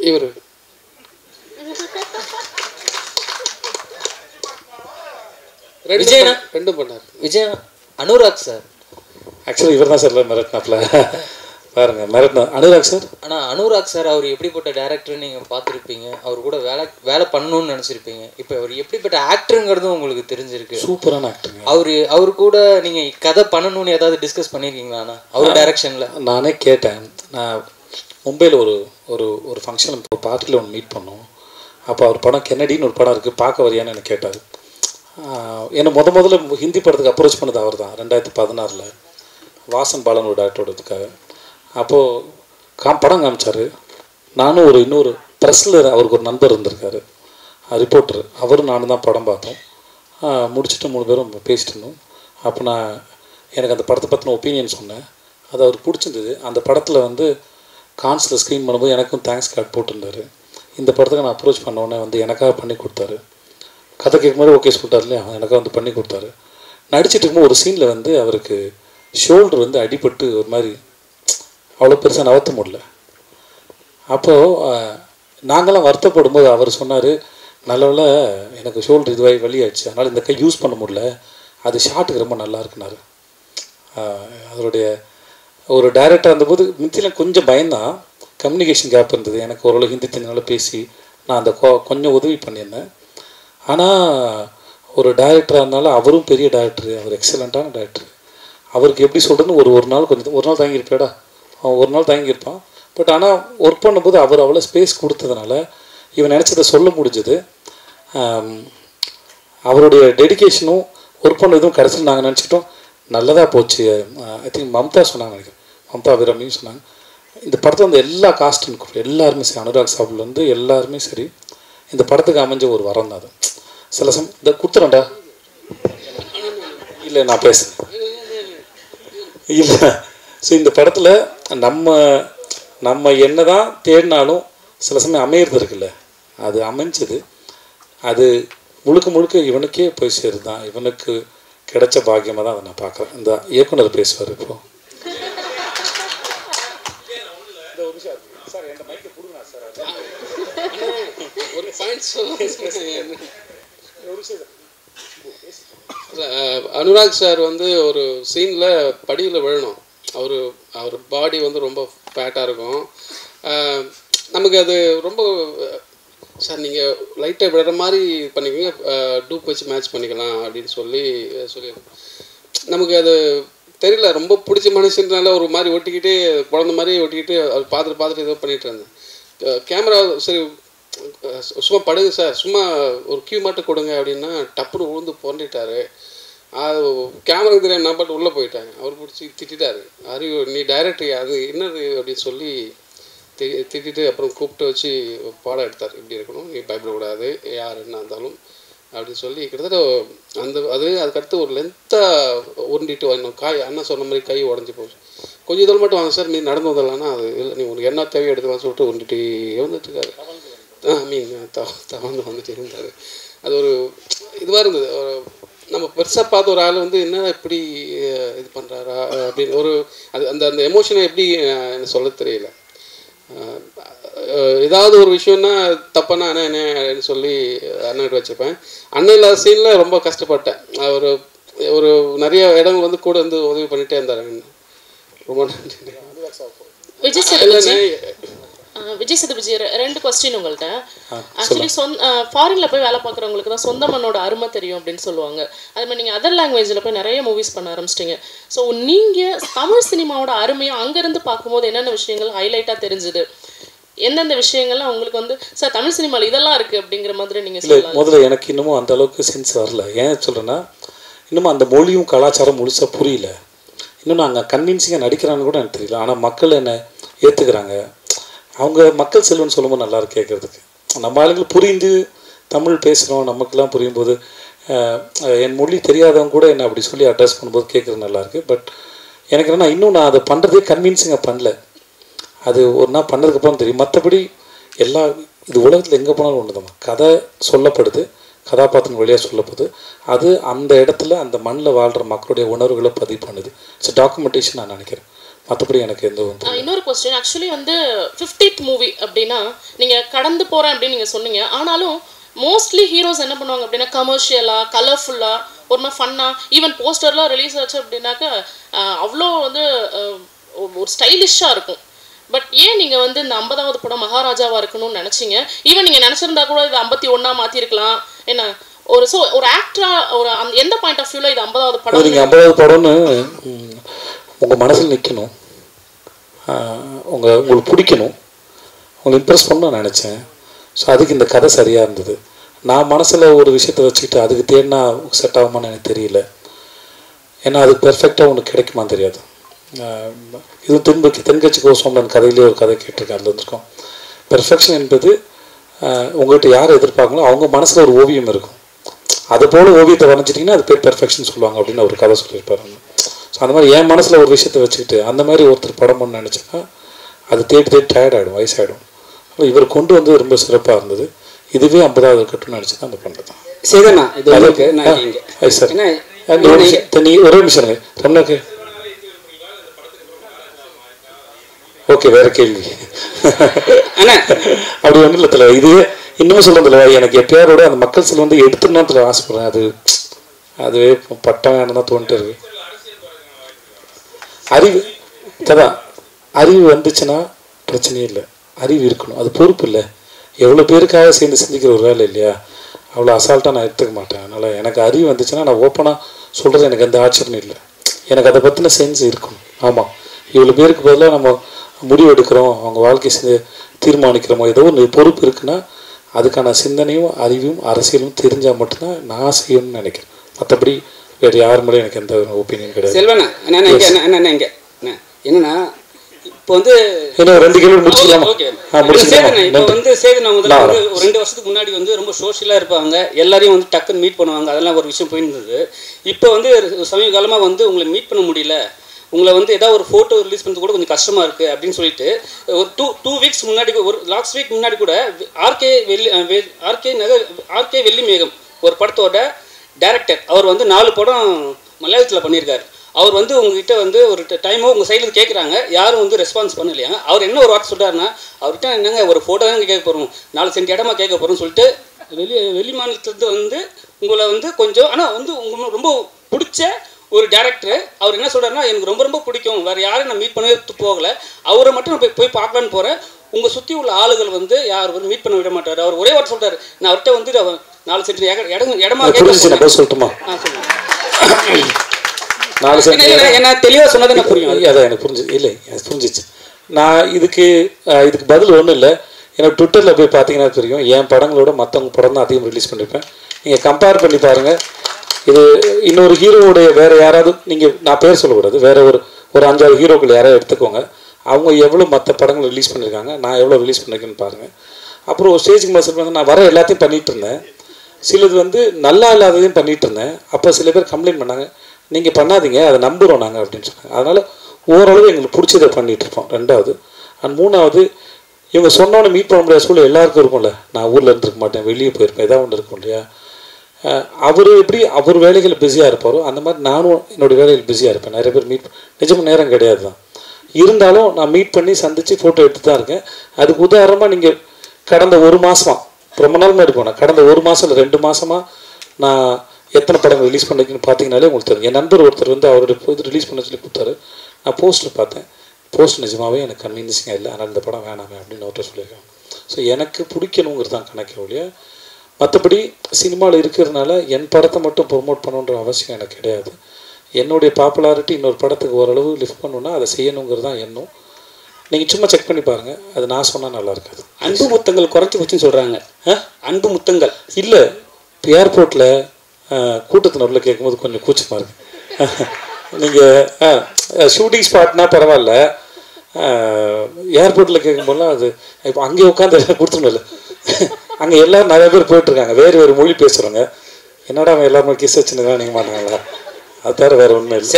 இவர் விஜயண்ணா ரெண்டும் பண்ணார். விஜயண்ணா அனுராக் சார் ஆக்சுவலி இவர் தான் சார் மிரட்டினாப்ல பாருங்க, மிரட்டினா அனுராக் சார். ஆனால் அனுராக் சார் அவர் எப்படிப்பட்ட டேரக்டர் நீங்கள் பார்த்துருப்பீங்க, அவர் கூட வேலை பண்ணணும்னு நினச்சிருப்பீங்க. இப்போ அவர் எப்படிப்பட்ட ஆக்டருங்கிறதும் உங்களுக்கு தெரிஞ்சிருக்கு. சூப்பரான ஆக்டருங்க. அவர் கூட நீங்கள் கதை பண்ணணும்னு ஏதாவது டிஸ்கஸ் பண்ணியிருக்கீங்களாண்ணா அவர் டைரக்ஷனில்? நானே கேட்டேன். நான் மும்பையில் ஒரு ஃபங்க்ஷன் பார்ட்டியில் ஒன்று மீட் பண்ணோம். அப்போ அவர் படம் கென்னடின்னு ஒரு படம் இருக்குது, பார்க்க வரியான்னு எனக்கு கேட்டார். என்னை முதல்ல ஹிந்தி படத்துக்கு அப்ரோச் பண்ணது அவர் தான், 2016 வாசன் பாலன் ஒரு டேரக்டரோடதுக்காக. அப்போது படம் காமிச்சார். நானும் இன்னொரு ப்ரெஸ்ஸில் அவருக்கு ஒரு நண்பர் இருந்திருக்காரு, ரிப்போர்ட்டர், அவரும் நானும் தான் படம் பார்த்தோம். முடிச்சுட்டு 3 பேரும் பேசிட்டு இருந்தோம். அப்போ நான் எனக்கு அந்த படத்தை பற்றின ஒப்பீனியன் சொன்னேன். அது அவருக்கு பிடிச்சிருந்தது. அந்த படத்தில் கான்ஸில் ஸ்க்ரீன் பண்ணும்போது எனக்கும் தேங்க்ஸ் கார்டு போட்டிருந்தார். இந்த படத்துக்கு நான் அப்ரோச் பண்ணோன்னே எனக்காக பண்ணி கொடுத்தாரு. கதை கேட்கும்போது ஓகே சொல்லிட்டார் இல்லையா, எனக்காக பண்ணி கொடுத்தாரு. நடிச்சிட்டு இருக்கும்போது ஒரு சீனில் அவருக்கு ஷோல்டர் அடிபட்டு ஒரு மாதிரி அவ்வளோ பெருசாக நவர்த்த முடியல. அப்போது நாங்களாம் வருத்தப்படும் போது அவர் சொன்னார், நல்லவேளை எனக்கு ஷோல்டர் இதுவாகி வலியாச்சு, அதனால் இந்த கை யூஸ் பண்ண முடியல, அது ஷாட்டுக்கு ரொம்ப நல்லா இருக்குனாரு. அதனுடைய ஒரு டைரக்டராக இருந்தபோது முந்தியில் கொஞ்சம் பயந்தான், கம்யூனிகேஷன் கேப் இருந்தது. எனக்கு ஓரளவு ஹிந்தி தெரிஞ்சனால பேசி நான் அந்த கொஞ்சம் உதவி பண்ணியிருந்தேன். ஆனால் ஒரு டைரக்டராக இருந்தாலும் அவரும் பெரிய டைரக்டரு, அவர் எக்ஸலண்ட்டான டைரக்டரு. அவருக்கு எப்படி சொல்கிறதுன்னு ஒரு நாள் ஒரு நாள் தாங்கியிருப்பேடா, அவன் ஒரு நாள் தாங்கியிருப்பான். பட் ஆனால் ஒர்க் பண்ணும்போது அவர் அவ்வளோ ஸ்பேஸ் கொடுத்ததுனால இவன் நினச்சதை சொல்ல முடிஞ்சது. அவருடைய டெடிக்கேஷனும் ஒர்க் பண்ணதும் கடைசியில் நாங்கள் நினச்சிட்டோம் நல்லதாக போச்சு. ஐ திங்க் மம்தா சொன்னாங்க, நினைக்கிறேன் மம்தா அபிராமியும் சொன்னாங்க. இந்த படத்தில் வந்து எல்லா காஸ்டும் எல்லாருமே சரி, அனுராக் சாப்பிட்லேருந்து எல்லாருமே சரி, இந்த படத்துக்கு அமைஞ்ச ஒரு வரம் தான் அது. சில இந்த கொடுத்துறேன்டா இல்லை நான் பேசுகிறேன் இல்லை. ஸோ இந்த படத்தில் நம்ம என்ன தான் தேடினாலும் சில சமயம் அமையிறது இருக்குல்ல, அது அமைஞ்சது. அது முழுக்க இவனுக்கே போய் சேருதான், இவனுக்கு கிடைச்ச பாக்கியமாக தான் அதை நான் பார்க்குறேன். இந்த இயக்குனர் பேசுவார் இப்போ. ஒரு பாயிண்ட் அனுராக் சார் வந்து ஒரு சீனில் படியில் விழணும். அவர் பாடி வந்து ரொம்ப ஃபேட்டாக இருக்கும். நமக்கு அது ரொம்ப சார் நீங்கள் லைட்டாக விடுற மாதிரி பண்ணிக்கோங்க, டூப் வச்சு மேட்ச் பண்ணிக்கலாம் அப்படின்னு சொல்லி நமக்கு அது தெரியல, ரொம்ப பிடிச்ச மனுஷனால ஒரு மாதிரி ஒட்டிக்கிட்டு குழந்த மாதிரி ஒட்டிக்கிட்டு அவர் பார்த்துட்டு ஏதோ பண்ணிகிட்டு இருந்தேன். கேமரா சரி சும்மா படுங்க சார், சும்மா ஒரு கியூ மட்டும் கொடுங்க அப்படின்னா டப்புன்னு உழுந்து புரண்டிட்டாரு. அது கேமரா தெரியாது, நான் பாட்டு உள்ளே போயிட்டாங்க. அவர் பிடிச்சி திட்டாரு, அறிவு நீ டைரக்டர் அது என்னது அப்படின்னு சொல்லி திட்டிட்டு அப்புறம் கூப்பிட்டு வச்சு பாடம் எடுத்தார். இப்படி இருக்கணும், நீ பயப்படக்கூடாது, யார் என்ன இருந்தாலும் அப்படின்னு சொல்லி கிட்டத்தட்ட அதுக்கடுத்து ஒரு லென்த்தாக உருண்டிட்டு வரணும். அண்ணன் சொன்ன மாதிரி கை உடஞ்சி போச்சு. கொஞ்சம் இதில் மட்டும் வாங்க சார், நீ நடந்து வந்தலான்னா அது இல்லை, நீ உனக்கு என்ன தேவையோ எடுத்துக்கலாம்னு சொல்லிட்டு உருண்டிட்டு வந்துட்டுருக்காரு. தவந்து வந்துட்டு இருந்தார். அது ஒரு இதுவாக இருந்தது. நம்ம பெருசாக பார்த்த ஒரு ஆள் வந்து என்ன இப்படி இது பண்ணுறாரா அப்படின்னு ஒரு அந்த எமோஷனை எப்படி எனக்கு சொல்ல தெரியல. ஏதாவது ஒரு விஷயம்னா தப்பானா அண்ணன் என்னன்னு சொல்லி அண்ணன்கிட்ட வச்சுப்பேன். அண்ணன் இல்லாத சீனில் ரொம்ப கஷ்டப்பட்டேன். ஒரு நிறைய இடங்கள் வந்து கூட வந்து உதவி பண்ணிகிட்டே இருந்தார். ரொம்ப நன்றி. விஜய் சேதுபதி, 2 கொஸ்டின் உங்கள்கிட்ட. ஆக்சுவலி ஃபாரின்ல போய் வேலை பார்க்குறவங்களுக்கு தான் சொந்த மண்ணோட அருமை தெரியும் அப்படின்னு சொல்லுவாங்க. அது மாதிரி நீங்கள் அதர் லாங்குவேஜில் போய் நிறைய மூவிஸ் பண்ண ஆரம்பிச்சிட்டிங்க. ஸோ நீங்கள் தமிழ் சினிமாவோட அருமையை அங்கேருந்து பார்க்கும்போது என்னென்ன விஷயங்கள் ஹைலைட்டாக தெரிஞ்சுது, எந்தெந்த விஷயங்கள்லாம் உங்களுக்கு வந்து சார் தமிழ் சினிமாவில் இதெல்லாம் இருக்குது அப்படிங்கிற மாதிரி நீங்கள் சொல்லலாம்? முதல்ல எனக்கு இன்னமும் அந்த அளவுக்கு சென்ஸ் வரல. ஏன் சொல்கிறேன்னா இன்னமும் அந்த மொழியும் கலாச்சாரம் முழுசாக புரியல. இன்னும் நாங்கள் கன்வின்சிங்காக நடிக்கிறான்னு கூட எனக்கு தெரியல. ஆனால் மக்கள் என்னை ஏற்றுக்கிறாங்க. அவங்க மக்கள் செல்வன்னு சொல்லும்போது நல்லாயிருக்கு கேட்குறதுக்கு. நம்ம ஆளுங்கள் புரிந்து தமிழ் பேசுகிறோம், நமக்கெல்லாம் புரியும் போது என் மொழி தெரியாதவங்க கூட என்னை அப்படி சொல்லி அட்ரஸ் பண்ணும்போது கேட்குறது நல்லாயிருக்கு. பட் எனக்கு என்னென்னா இன்னும் நான் அதை பண்ணுறதே கன்வின்சிங்காக பண்ணல. அது ஒரு நாள் பண்ணதுக்கப்புறம் தெரியும். மற்றபடி இது உலகத்தில் எங்கே போனாலும் ஒன்று தான், கதை சொல்லப்படுது, கதாபாத்திரம் வழியாக சொல்லப்படுது. அது அந்த இடத்துல அந்த மண்ணில் வாழ்கிற மக்களுடைய உணர்வுகளை பதிவு பண்ணுது. இட்ஸ் டாக்குமெண்டேஷன் நான் நினைக்கிறேன். மற்றபடி எனக்கு எந்த இன்னொரு கொஸ்டின். ஆக்சுவலி வந்து 50th மூவி அப்படின்னா நீங்கள் கடந்து போகிறேன் அப்படின்னு நீங்கள் சொன்னீங்க. ஆனாலும் மோஸ்ட்லி ஹீரோஸ் என்ன பண்ணுவாங்க அப்படின்னா கமர்ஷியலாக, கலர்ஃபுல்லாக, ஒரு மாதிரி ஃபன்னாக, ஈவன் போஸ்டர்லாம் ரிலீஸ் ஆச்சு அப்படின்னாக்கா அவ்வளோ வந்து ஒரு ஸ்டைலிஷாக இருக்கும். பட் ஏன் நீங்கள் வந்து இந்த 50வது படம் மகாராஜாவாக இருக்கணும்னு நினச்சிங்க? ஈவன் நீங்கள் நினச்சிருந்தா கூட இது 51 மாற்றிருக்கலாம். என்ன ஒரு ஆக்டராக ஒரு எந்த பாயிண்ட் ஆஃப் வியூவில் இது 50வது படம்? நீங்கள் 50வது படம்னு உங்கள் மனசில் நிற்கணும், உங்களுக்கு பிடிக்கணும், உங்களை இம்ப்ரெஸ் பண்ணணும்னு நினச்சேன். ஸோ அதுக்கு இந்த கதை சரியாக இருந்தது. நான் மனசில் ஒரு விஷயத்தை வச்சுக்கிட்டு அதுக்கு தேடினா செட் ஆகுமான்னு எனக்கு தெரியல. ஏன்னா அது பெர்ஃபெக்டாக உனக்கு கிடைக்குமான்னு தெரியாது. இது தென்கட்சி கோசோம்லன் கதையிலே ஒரு கதை கேட்டிருக்கேன், அதில் வந்துருக்கோம். பெர்ஃபெக்ஷன் என்பது உங்கள்கிட்ட யார் எதிர்பார்க்கணும் அவங்க மனசில் ஒரு ஓவியம் இருக்கும், அது போல் ஓவியத்தை வரைஞ்சிட்டிங்கன்னா அது பேர் பெர்ஃபெக்ஷன் சொல்லுவாங்க அப்படின்னு ஒரு கதை சொல்லியிருப்பாரு. ஸோ அந்த மாதிரி என் மனசில் ஒரு விஷயத்தை வச்சுக்கிட்டு அந்த மாதிரி ஒருத்தர் படம் பண்ண நினச்சேன்னா அது தேடி டயர்ட் ஆகிடும், வயசாகிடும். இவர் கொண்டு வந்து ரொம்ப சிறப்பாக இருந்தது. இதுவே 50வது கட்டுன்னு நினச்சி தான் அந்த பண்ணுறது தான். சரிண்ணா, இது சார் ஒரே நிமிஷம் ரம்னாக்கு. ஓகே, வேற கேள்வி. அண்ணா அப்படி ஒன்றும் இல்லை. இது இன்னும் சொல்கிறதில்ல, எனக்கு எப்பயாரோட அந்த மக்கள் செல் வந்து எடுத்துடணும் ஆசைப்படுறேன். அது அதுவே பட்டம் வேணும் தான் தோன்ட்டு இருக்கு. அறிவு அதான் அறிவு வந்துச்சுன்னா பிரச்சனையே இல்லை. அறிவு இருக்கணும், அது பொறுப்பு இல்லை. எவ்வளோ பேருக்காக சேர்ந்து சிந்திக்கிற ஒரு வேலை இல்லையா, அவ்வளோ அசால்ட்டாக நான் எடுத்துக்க மாட்டேன். அதனால் எனக்கு அறிவு வந்துச்சுன்னா நான் ஓப்பனாக சொல்கிறது எனக்கு எந்த ஆட்சேபனும் இல்லை. எனக்கு அதை பற்றின சென்ஸ் இருக்கணும். ஆமாம், இவ்வளோ பேருக்கு பதிலாக நம்ம முடிவு எடுக்கிறோம், அவங்க வாழ்க்கை தீர்மானிக்கிறோமோ, ஏதோ ஒரு பொறுப்பு இருக்குன்னா அதுக்கான சிந்தனையும் அறிவும் அரசியலும் தெரிஞ்சால் மட்டும்தான் நான் செய்யணும்னு நினைக்கிறேன். மற்றபடி வேறு யார் மேலே எனக்கு எந்த ஒப்பீனியன் கிடையாது. செல்வண்ணா என்ன இங்கே என்னன்னா இப்போ வந்து இன்னும் 2 கேள்வி முடிச்சுக்கலாமா? இப்போ வந்து சேதுனா முதல்ல வந்து ஒரு 2 வருஷத்துக்கு முன்னாடி வந்து ரொம்ப சோஷியலாக இருப்பாங்க, எல்லாரையும் வந்து டக்குன்னு மீட் பண்ணுவாங்க, அதெல்லாம் ஒரு விஷயம் போயிருந்தது. இப்போ வந்து சமீப காலமாக வந்து உங்களை மீட் பண்ண முடியல, உங்களை வந்து ஏதாவது ஒரு ஃபோட்டோ ரிலீஸ் பண்ணுறது கூட கொஞ்சம் கஷ்டமாக இருக்குது அப்படின்னு சொல்லிட்டு ஒரு டூ வீக்ஸ் முன்னாடி, ஒரு லாஸ்ட் வீக் முன்னாடி கூட ஆர்கே வெள்ளிமேகம் ஒரு படத்தோட டைரக்டர், அவர் வந்து 4 படம் மலையாளத்தில் பண்ணியிருக்காரு. அவர் வந்து உங்ககிட்ட வந்து ஒரு டைமோ உங்கள் சைடில் கேட்குறாங்க, யாரும் வந்து ரெஸ்பான்ஸ் பண்ணலையா. அவர் என்ன ஒரு வார்த்தை சொல்கிறாருன்னா, அவர்கிட்ட என்னங்க ஒரு ஃபோட்டோ தான் கேட்க போகிறோம், 4 சென்ட் இடமா கேட்க போகிறோம்னு சொல்லிட்டு வெளி மாநிலத்துலேருந்து வந்து உங்களை வந்து கொஞ்சம் ஆனால் வந்து உங்களுக்கு ரொம்ப பிடிச்ச ஒரு டேரக்டர். அவர் என்ன சொல்கிறாருன்னா, எனக்கு ரொம்ப ரொம்ப பிடிக்கும், வேறு யாரையும் நான் மீட் பண்ணவே போகலை, அவரை மட்டும் நான் போய் பார்க்கலான்னு போகிறேன், உங்கள் சுற்றி உள்ள ஆளுகள் வந்து யாரும் மீட் பண்ண விட மாட்டார். அவர் ஒரே வார்த்தை சொல்கிறார், நான் அவர்கிட்ட வந்து 4 சென்ட் இடமா கேட்க சொல்லட்டுமா? என்ன தெளிவாக சொன்னது எனக்கு புரியும். அதான் எனக்கு புரிஞ்சு இல்லை, எனக்கு புரிஞ்சிச்சு. நான் இதுக்கு பதில் ஒன்றும் இல்லை. எனக்கு ட்விட்டரில் போய் பார்த்தீங்கன்னா தெரியும், என் படங்களோட மற்றவங்க படம் தான் அதிகம் ரிலீஸ் பண்ணியிருப்பேன். நீங்கள் கம்பேர் பண்ணி பாருங்கள். இது இன்னொரு ஹீரோவுடைய வேறு யாராவது, நீங்கள் நான் பேர் சொல்லக்கூடாது, வேறு ஒரு 5-6 ஹீரோக்கள் யாராவது எடுத்துக்கோங்க, அவங்க எவ்வளோ மற்ற படங்கள் ரிலீஸ் பண்ணியிருக்காங்க, நான் எவ்வளோ ரிலீஸ் பண்ணியிருக்கேன்னு பாருங்கள். அப்புறம் ஒரு ஸ்டேஜுக்கு மேலே சொல்லுவாங்க, நான் வர எல்லாத்தையும் பண்ணிகிட்டு இருந்தேன், சிலது வந்து நல்லா இல்லாததையும் பண்ணிகிட்டு இருந்தேன். அப்போ சில பேர் கம்ப்ளைண்ட் பண்ணாங்க, நீங்கள் பண்ணாதீங்க, அதை நம்புகிறோம் நாங்கள் அப்படின்னு சொன்னாங்க. அதனால் ஓரளவு எங்களுக்கு பிடிச்சதை பண்ணிகிட்ருப்போம். 2வது அண்ட் 3வது, இவங்க சொன்னோன்னே மீட் பண்ண முடியாத சூழல் எல்லாருக்கும் இருக்கும்ல. நான் ஊரில் இருந்துருக்க மாட்டேன், வெளியே போயிருப்பேன், ஏதாவது ஒன்று இருக்கும் இல்லையா. அவர் எப்படி அவர் வேலைகள் பிஸியாக இருப்பாரோ அந்த மாதிரி நானும் என்னோடய வேலைகள் பிஸியாக இருப்பேன். நிறைய பேர் நிஜமாக நேரம் கிடையாது தான், இருந்தாலும் நான் மீட் பண்ணி சந்தித்து ஃபோட்டோ எடுத்து தான் இருக்கேன். அதுக்கு உதாரணமாக நீங்கள் கடந்த 1 மாதமாக ரொம்ப நாள் முன்னாடி போனேன், கடந்த 1 மாதம் இல்லை 2 மாதமாக நான் எத்தனை படங்கள் ரிலீஸ் பண்ணிருக்குன்னு பார்த்தீங்கனாலே உங்களுக்கு தெரியும். என் நண்பர் ஒருத்தர் வந்து அவருடைய இது ரிலீஸ் பண்ண சொல்லி கொடுத்தாரு. நான் போஸ்டர் பார்த்தேன், போஸ்ட் நிஜமாகவே எனக்கு கன்வீன்சிங்காக இல்லை, ஆனால் இந்த படம் வேணாமே அப்படின்னு ஒருத்தர் சொல்லியிருக்காங்க. ஸோ எனக்கு பிடிக்கணுங்கிறது தான் கணக்கு ஒழிய, மற்றபடி சினிமாவில் இருக்கிறதுனால என் படத்தை மட்டும் ப்ரொமோட் பண்ணணுன்ற அவசியம் எனக்கு கிடையாது. என்னுடைய பாப்புலாரிட்டி இன்னொரு படத்துக்கு ஓரளவு லிஃப்ட் பண்ணணுன்னா அதை செய்யணுங்கிறது தான் எண்ணம். நீங்கள் சும்மா செக் பண்ணி பாருங்கள், அது நான் சொன்னால் நல்லா இருக்காது. அன்பு முத்தங்கள் குறைச்சி போச்சுன்னு சொல்கிறாங்க. அன்பு முத்தங்கள் இல்லை, இப்போ ஏர்போர்ட்டில் கூட்டத்தினரில் கேட்கும்போது கொஞ்சம் கூச்சமாக இருக்குது. நீங்கள் ஷூட்டிங் ஸ்பாட்னா பரவாயில்ல, ஏர்போர்ட்டில் கேட்கும்போதெல்லாம் அது இப்போ அங்கே உட்காந்து கொடுத்துருமில்ல, அங்கே எல்லோரும் நிறைய பேர் போயிட்டுருக்காங்க, வேறு மொழி பேசுகிறவங்க, என்னடா அவன் எல்லாருமே கிஸ் வச்சுன்னு நீங்கள் மாட்டாங்களா, அது தவிர வேறு ஒன்றும் இல்லை.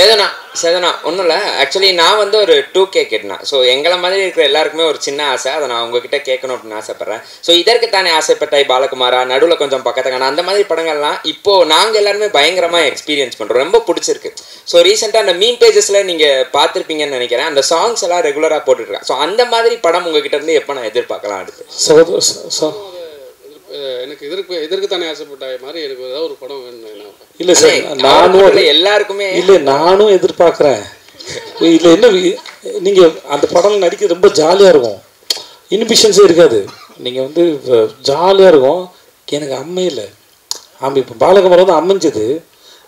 சேதனா ஒன்றும் இல்லை. ஆக்சுவலி நான் வந்து ஒரு 2K கேட்டேன். ஸோ எங்களை மாதிரி இருக்கிற எல்லாருக்குமே ஒரு சின்ன ஆசை, அதை நான் உங்ககிட்ட கேட்கணும் அப்படின்னு ஆசைப்பட்றேன். ஸோ இதற்கு தானே ஆசைப்பட்டாய் பாலகுமாரா, நடுவில் கொஞ்சம் பக்கத்துக்கான அந்த மாதிரி படங்கள்லாம் இப்போது நாங்கள் எல்லாருமே பயங்கரமாக எக்ஸ்பீரியன்ஸ் பண்ணுறோம், ரொம்ப பிடிச்சிருக்கு. ஸோ ரீசெண்டாக அந்த மீன் பேஜஸில் நீங்கள் பார்த்துருப்பீங்கன்னு நினைக்கிறேன், அந்த சாங்ஸ் எல்லாம் ரெகுலராக போட்டுருக்கேன். ஸோ அந்த மாதிரி படம் உங்ககிட்ட இருந்து எப்போ நான் எதிர்பார்க்கலாம்? அடுத்து எனக்கு எதற்கு தானே ஆசைப்பட்டாய் மாதிரி எனக்கு ஏதாவது ஒரு படம் வேணும். இல்லை சார், நானும் எல்லாருக்குமே இல்லை, நானும் எதிர்பார்க்குறேன். இதில் என்ன, நீங்கள் அந்த படம் நடிக்க ரொம்ப ஜாலியாக இருக்கும், இன்ஹிபிஷன்ஸே இருக்காது, நீங்கள் வந்து ஜாலியாக இருக்கும். எனக்கு அம்மையில் இப்போ பாலகுமார் வந்து அமைஞ்சது,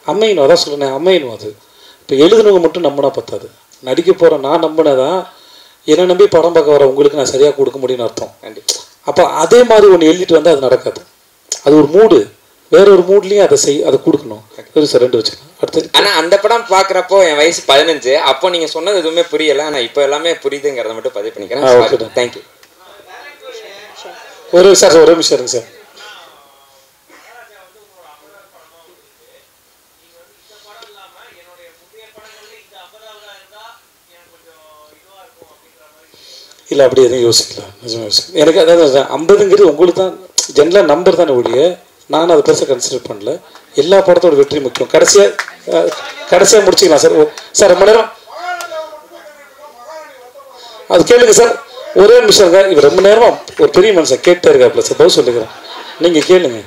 அமையணும், அதான் சொல்லுறேன், அமையணும். அது இப்போ எழுதுனவங்க மட்டும் நம்பினா பத்தாது, நடிக்க போகிற நான் நம்பினதான் என்னை நம்பி படம் பார்க்க வர உங்களுக்கு நான் சரியாக கொடுக்க முடியும்னு அர்த்தம். அப்போ அதே மாதிரி ஒன்று எழுதிட்டு வந்தால் அது நடக்காது, அது ஒரு மூடு, வேற ஒரு மூட்லேயும் அதை கொடுக்கணும். சார் 2 வச்சுக்கலாம். அடுத்தது ஆனால் அந்த படம் பார்க்குறப்போ என் வயசு 15, அப்போ நீங்கள் சொன்னது எதுவுமே புரியலை, ஆனால் இப்போ எல்லாமே புரியுதுங்கிறத மட்டும் பதிவு பண்ணிக்கிறேன். Okay, thank you. ஒரு நிமிஷம் இருங்க சார். இல்லை அப்படி எதுவும் யோசிக்கலாம், நிஜமாக யோசிக்கலாம். எனக்கு அதாவது 50ங்கிறது உங்களுக்கு தான் ஜென்ரலாக நம்பர் தானே ஒழிய, நான் அதை பெருசாக கன்சிடர் பண்ணல. எல்லா படத்தோட வெற்றி முக்கியம். கடைசியாக முடிச்சுக்கலாம் சார். சார் ரொம்ப நேரம் அது கேளுங்க சார், ஒரே நிமிஷம். இவர் ரொம்ப நேரமாக ஒரு பெரிய மனுஷன் கேட்டே இருக்காப்புல சார், பதில் சொல்லிக்கிறேன், நீங்கள் கேளுங்க.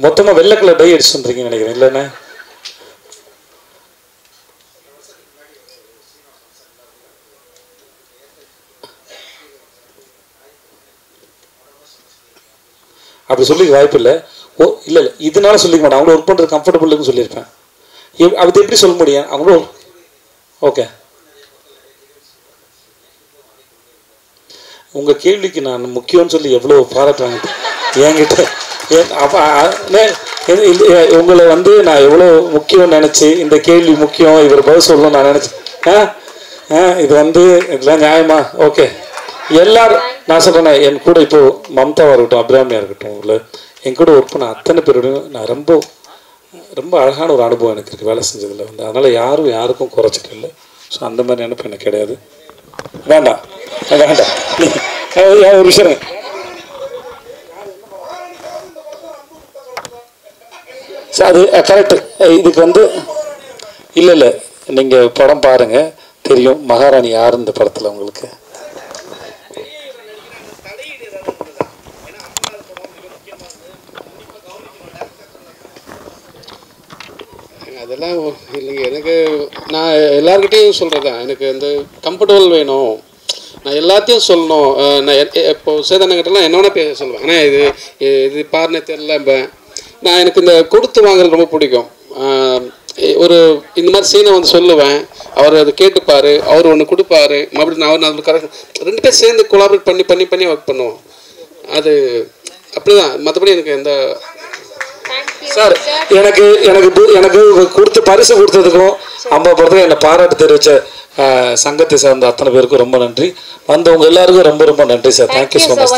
மொத்தமாக வெள்ளை கலர் டை அடிச்சு வந்துருக்கீங்கன்னு நினைக்கிறேன் இல்லைண்ணே? அப்படி சொல்லிக்க வாய்ப்பு இல்லை. ஓ இல்லை இல்லை, இதனால சொல்லிக்க மாட்டேன். அவங்கள ஒர்க் பண்ணுறது கம்ஃபர்டபுள்னு சொல்லியிருப்பேன். அது எப்படி சொல்ல முடியும் அவங்களும்? ஓகே, உங்கள் கேள்விக்கு நான் முக்கியம்னு சொல்லி எவ்வளோ பாராட்டுறாங்க என்கிட்ட. அப்போ உங்களை வந்து நான் எவ்வளோ முக்கியம்னு நினச்சி இந்த கேள்வி முக்கியம், இவர் பதில் சொல்லணும்னு நான் நினச்சேன். இது வந்து இதெல்லாம் நியாயமா? ஓகே, எல்லாரும் நான் சொல்கிறேன். என் கூட இப்போது மம்தாவாக இருக்கட்டும், அபிராமியாக இருக்கட்டும், இல்லை என் கூட ஒர்க் பண்ண அத்தனை பேரோடையும் நான் ரொம்ப ரொம்ப அழகான ஒரு அனுபவம் எனக்கு இருக்குது வேலை செஞ்சதில் வந்து. அதனால் யாருக்கும் குறைச்சிட்டு இல்லை. ஸோ அந்த மாதிரி நினைப்பு எனக்கு கிடையாது. வேண்டாம் வேண்டாம், ஒரு விஷயம் சார், அது கரெக்டு. இதுக்கு வந்து இல்லை இல்லை, நீங்கள் படம் பாருங்கள் தெரியும் மகாராணி யார் இந்த படத்தில் உங்களுக்கு. அதெல்லாம் இல்லைங்க. எனக்கு நான் எல்லாருக்கிட்டையும் சொல்கிறது தான், எனக்கு இந்த கம்ஃபர்டபுள் வேணும், நான் எல்லாத்தையும் சொல்லணும். நான் இப்போது சேதனங்கிட்டலாம் என்னென்ன பேச சொல்லுவேன். ஆனால் இது பாருன்னு தெரில. நான் எனக்கு இந்த கொடுத்து வாங்குறது ரொம்ப பிடிக்கும். ஒரு இந்த மாதிரி சீனை வந்து சொல்லுவேன், அவர் அதை கேட்டுப்பார், அவர் ஒன்று கொடுப்பாரு, மறுபடியும் அவர் அதில் கரெக்ட் 2 பேர் சேர்ந்து கொலாபரேட் பண்ணி பண்ணி பண்ணி ஒர்க் பண்ணுவோம். அது அப்படி தான். மற்றபடி எனக்கு எந்த சார் எனக்கு கொடுத்து பரிசு கொடுத்ததுக்கும் 50 படத்தில் என்னை பாராட்டு தெரிவித்த சங்கத்தை சார்ந்த அத்தனை பேருக்கும் ரொம்ப நன்றி. வந்தவங்க எல்லாருக்கும் ரொம்ப ரொம்ப நன்றி சார். Thank you so much.